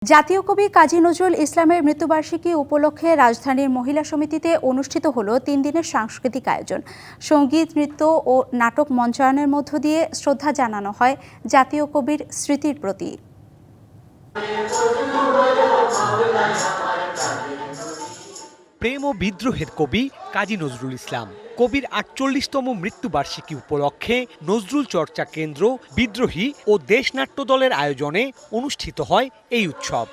জাতীয় কবি কাজী নজরুল ইসলামের মৃত্যুবার্ষিকী উপলক্ষে রাজধানীর মহিলা সমিতিতে অনুষ্ঠিত হলো 3 দিনের সাংস্কৃতিক আয়োজন। সঙ্গীত, নৃত্য ও নাটক মঞ্চায়নের মধ্য দিয়ে শ্রদ্ধা জানানো হয় জাতীয় কবির স্মৃতির প্রতি। প্রেম ও বিদ্রোহের কবি কাজী নজরুল ইসলাম কবির ৪৮তম মৃত্যুবার্ষিকী উপলক্ষে নজরুল চর্চা কেন্দ্র, বিদ্রোহী ও দেশনাট্য দলের আয়োজনে অনুষ্ঠিত হয় এই উৎসব।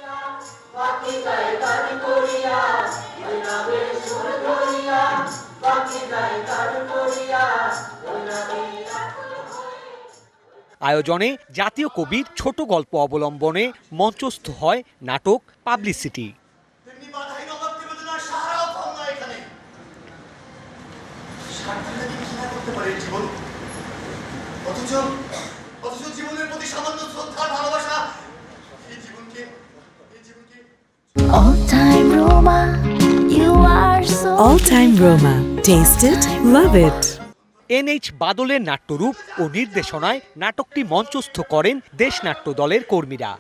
আয়োজনে জাতীয় কবির ছোট গল্প অবলম্বনে মঞ্চস্থ হয় নাটক publicity. All Time Roma. Taste it, love it. NH বাদলের নাট্যরূপ ও নির্দেশনায় নাটকটি মঞ্চস্থ করেন দেশনাট্য দলের কর্মীরা।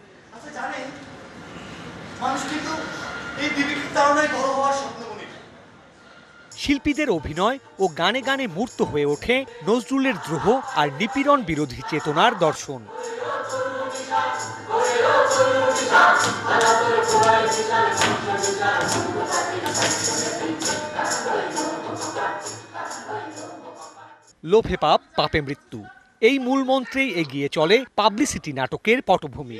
শিল্পীদের অভিনয় ও গানে গানে মূর্ত হয়ে ওঠে নজরুলের দ্রোহ আর নিপীড়ন বিরোধী চেতনার দর্শন। লোভে পাপ, পাপে মৃত্যু, এই মূল মন্ত্রেই এগিয়ে চলে পাবলিসিটি নাটকের পটভূমি।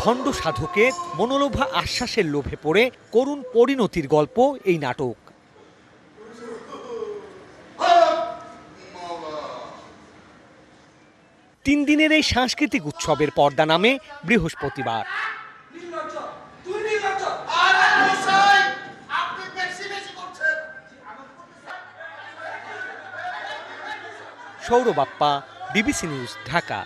ভণ্ড সাধকের মনোলোভা আশ্বাসের লোভে পড়ে করুণ পরিণতির গল্প এই নাটক। 3 দিনের এই সাংস্কৃতিক উৎসবের পর্দা নামে বৃহস্পতিবার। Sourav Bappa, BBC news, Dhaka.